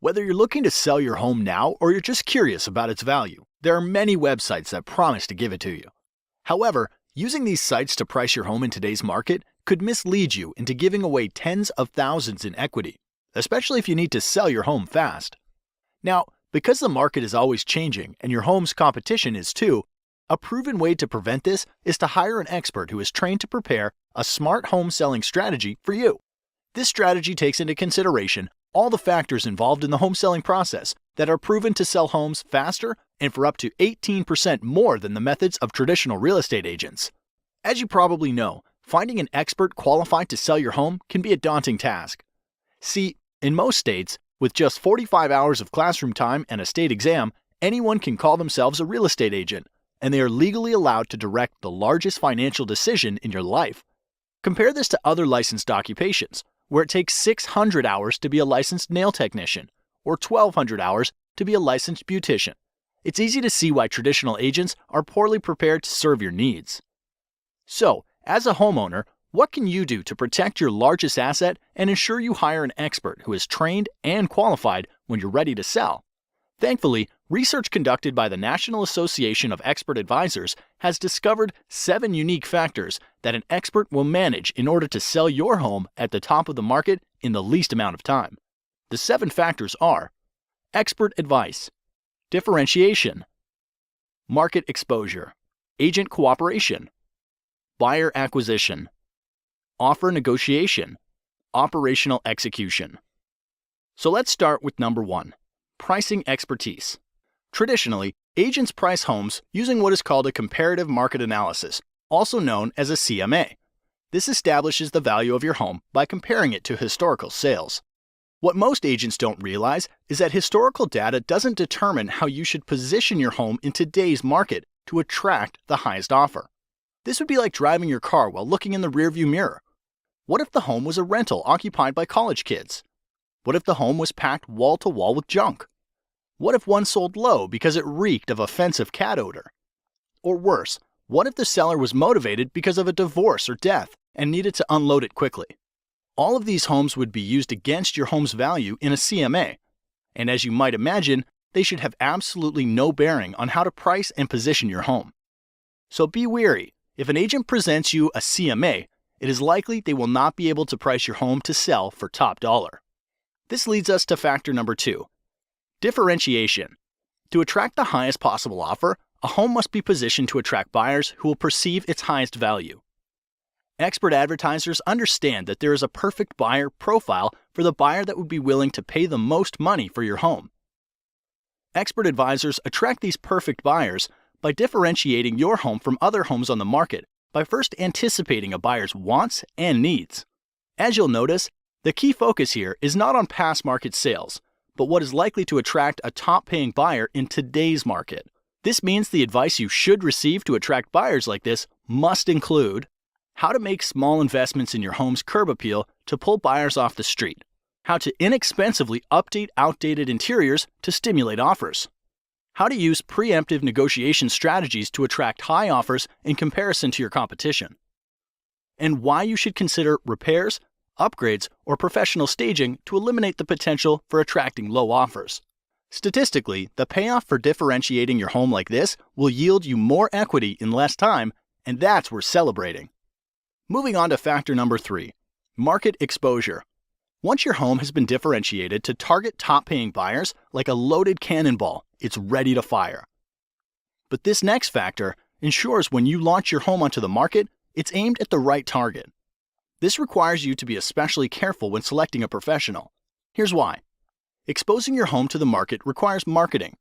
Whether you're looking to sell your home now or you're just curious about its value, there are many websites that promise to give it to you. However, using these sites to price your home in today's market could mislead you into giving away tens of thousands in equity, especially if you need to sell your home fast. Now, because the market is always changing and your home's competition is too, a proven way to prevent this is to hire an expert who is trained to prepare a smart home selling strategy for you. This strategy takes into consideration all the factors involved in the home selling process that are proven to sell homes faster and for up to 18% more than the methods of traditional real estate agents. As you probably know, finding an expert qualified to sell your home can be a daunting task. See, in most states, with just 45 hours of classroom time and a state exam, anyone can call themselves a real estate agent, and they are legally allowed to direct the largest financial decision in your life. Compare this to other licensed occupations, where it takes 600 hours to be a licensed nail technician, or 1,200 hours to be a licensed beautician. It's easy to see why traditional agents are poorly prepared to serve your needs. So, as a homeowner, what can you do to protect your largest asset and ensure you hire an expert who is trained and qualified when you're ready to sell? Thankfully, research conducted by the National Association of Expert Advisors has discovered 7 unique factors that an expert will manage in order to sell your home at the top of the market in the least amount of time. The 7 factors are: expert advice, differentiation, market exposure, agent cooperation, buyer acquisition, offer negotiation, operational execution. So let's start with number 1. Pricing expertise. Traditionally, agents price homes using what is called a comparative market analysis, also known as a CMA. This establishes the value of your home by comparing it to historical sales. What most agents don't realize is that historical data doesn't determine how you should position your home in today's market to attract the highest offer. This would be like driving your car while looking in the rearview mirror. What if the home was a rental occupied by college kids? What if the home was packed wall to wall with junk? What if one sold low because it reeked of offensive cat odor? Or worse, what if the seller was motivated because of a divorce or death and needed to unload it quickly? All of these homes would be used against your home's value in a CMA. And as you might imagine, they should have absolutely no bearing on how to price and position your home. So be wary. If an agent presents you a CMA, it is likely they will not be able to price your home to sell for top dollar. This leads us to factor number 2. Differentiation. To attract the highest possible offer, a home must be positioned to attract buyers who will perceive its highest value. Expert advertisers understand that there is a perfect buyer profile for the buyer that would be willing to pay the most money for your home. Expert advisors attract these perfect buyers by differentiating your home from other homes on the market by first anticipating a buyer's wants and needs. As you'll notice, the key focus here is not on past market sales, but what is likely to attract a top-paying buyer in today's market. This means the advice you should receive to attract buyers like this must include how to make small investments in your home's curb appeal to pull buyers off the street, how to inexpensively update outdated interiors to stimulate offers, how to use preemptive negotiation strategies to attract high offers in comparison to your competition, and why you should consider repairs, upgrades, or professional staging to eliminate the potential for attracting low offers. Statistically, the payoff for differentiating your home like this will yield you more equity in less time, and that's worth celebrating. Moving on to factor number 3, market exposure. Once your home has been differentiated to target top-paying buyers like a loaded cannonball, it's ready to fire. But this next factor ensures when you launch your home onto the market, it's aimed at the right target. This requires you to be especially careful when selecting a professional. Here's why. Exposing your home to the market requires marketing.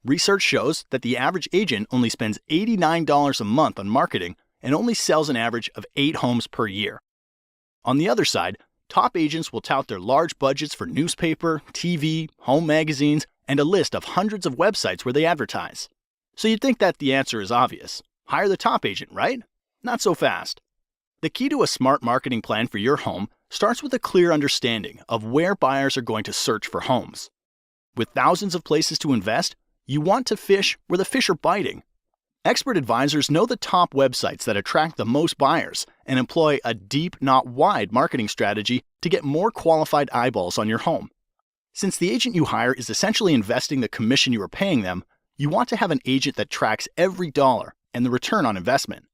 Research shows that the average agent only spends $89 a month on marketing and only sells an average of 8 homes per year. On the other side, top agents will tout their large budgets for newspaper, TV, home magazines, and a list of hundreds of websites where they advertise. So you'd think that the answer is obvious. Hire the top agent, right? Not so fast. The key to a smart marketing plan for your home starts with a clear understanding of where buyers are going to search for homes. With thousands of places to invest, you want to fish where the fish are biting. Expert advisors know the top websites that attract the most buyers and employ a deep, not wide marketing strategy to get more qualified eyeballs on your home. Since the agent you hire is essentially investing the commission you are paying them, you want to have an agent that tracks every dollar and the return on investment.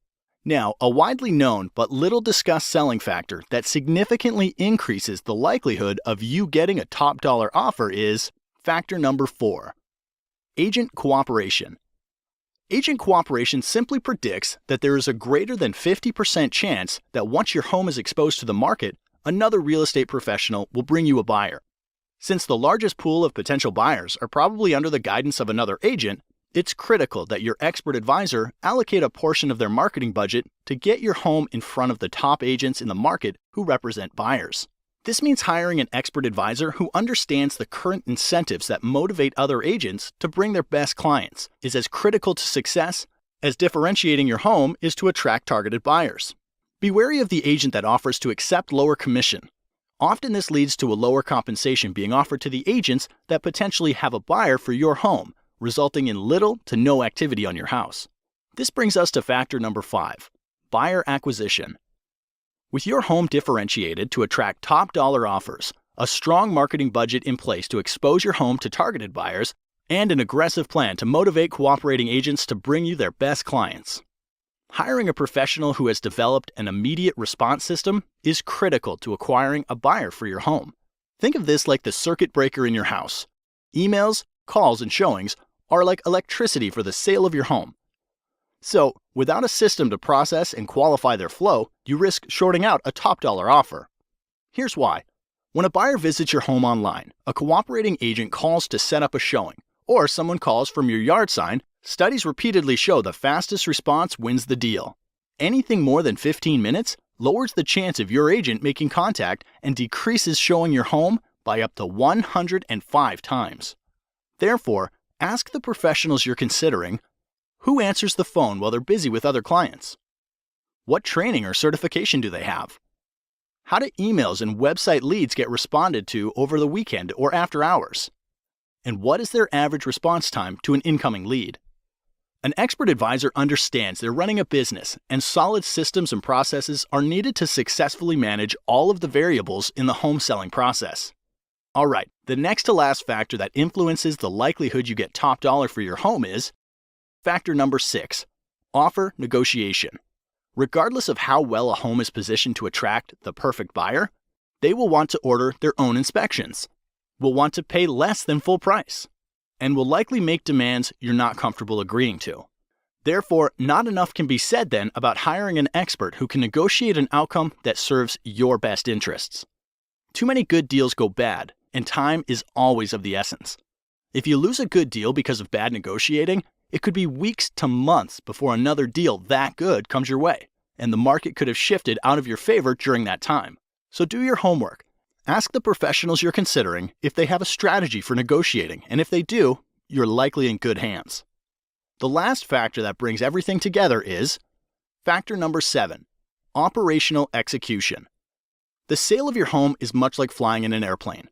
Now, a widely known but little discussed selling factor that significantly increases the likelihood of you getting a top dollar offer is factor number 4, agent cooperation. Agent cooperation simply predicts that there is a greater than 50% chance that once your home is exposed to the market, another real estate professional will bring you a buyer. Since the largest pool of potential buyers are probably under the guidance of another agent, it's critical that your expert advisor allocate a portion of their marketing budget to get your home in front of the top agents in the market who represent buyers. This means hiring an expert advisor who understands the current incentives that motivate other agents to bring their best clients is as critical to success as differentiating your home is to attract targeted buyers. Be wary of the agent that offers to accept lower commission. Often this leads to a lower compensation being offered to the agents that potentially have a buyer for your home, resulting in little to no activity on your house. This brings us to factor number 5, buyer acquisition. With your home differentiated to attract top dollar offers, a strong marketing budget in place to expose your home to targeted buyers, and an aggressive plan to motivate cooperating agents to bring you their best clients. Hiring a professional who has developed an immediate response system is critical to acquiring a buyer for your home. Think of this like the circuit breaker in your house. Emails, calls, and showings are like electricity for the sale of your home. So, without a system to process and qualify their flow, you risk shorting out a top dollar offer. Here's why. When a buyer visits your home online, a cooperating agent calls to set up a showing, or someone calls from your yard sign, studies repeatedly show the fastest response wins the deal. Anything more than 15 minutes lowers the chance of your agent making contact and decreases showing your home by up to 105 times. Therefore, ask the professionals you're considering, who answers the phone while they're busy with other clients? What training or certification do they have? How do emails and website leads get responded to over the weekend or after hours? And what is their average response time to an incoming lead? An expert advisor understands they're running a business, and solid systems and processes are needed to successfully manage all of the variables in the home selling process. All right, the next to last factor that influences the likelihood you get top dollar for your home is factor number 6, offer negotiation. Regardless of how well a home is positioned to attract the perfect buyer, they will want to order their own inspections, will want to pay less than full price, and will likely make demands you're not comfortable agreeing to. Therefore, not enough can be said then about hiring an expert who can negotiate an outcome that serves your best interests. Too many good deals go bad, and time is always of the essence. If you lose a good deal because of bad negotiating, it could be weeks to months before another deal that good comes your way, and the market could have shifted out of your favor during that time. So do your homework. Ask the professionals you're considering if they have a strategy for negotiating, and if they do, you're likely in good hands. The last factor that brings everything together is factor number 7, operational execution. The sale of your home is much like flying in an airplane.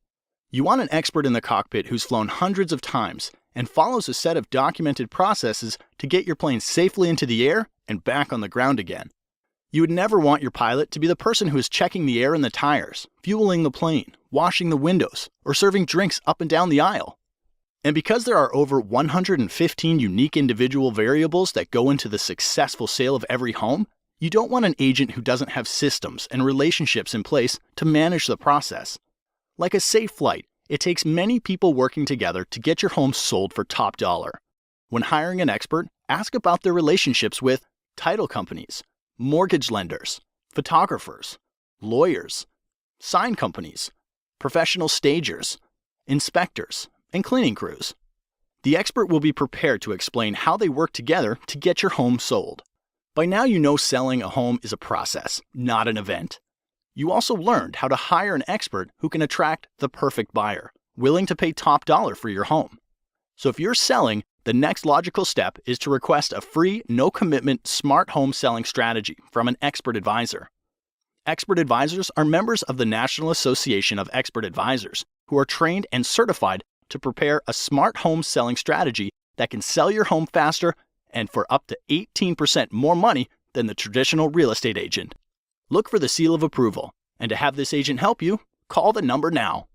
You want an expert in the cockpit who's flown hundreds of times and follows a set of documented processes to get your plane safely into the air and back on the ground again. You would never want your pilot to be the person who is checking the air in the tires, fueling the plane, washing the windows, or serving drinks up and down the aisle. And because there are over 115 unique individual variables that go into the successful sale of every home, you don't want an agent who doesn't have systems and relationships in place to manage the process. Like a safe flight, it takes many people working together to get your home sold for top dollar. When hiring an expert, ask about their relationships with title companies, mortgage lenders, photographers, lawyers, sign companies, professional stagers, inspectors, and cleaning crews. The expert will be prepared to explain how they work together to get your home sold. By now you know selling a home is a process, not an event. You also learned how to hire an expert who can attract the perfect buyer, willing to pay top dollar for your home. So if you're selling, the next logical step is to request a free, no-commitment smart home selling strategy from an expert advisor. Expert advisors are members of the National Association of Expert Advisors who are trained and certified to prepare a smart home selling strategy that can sell your home faster and for up to 18% more money than the traditional real estate agent. Look for the seal of approval, and to have this agent help you, call the number now.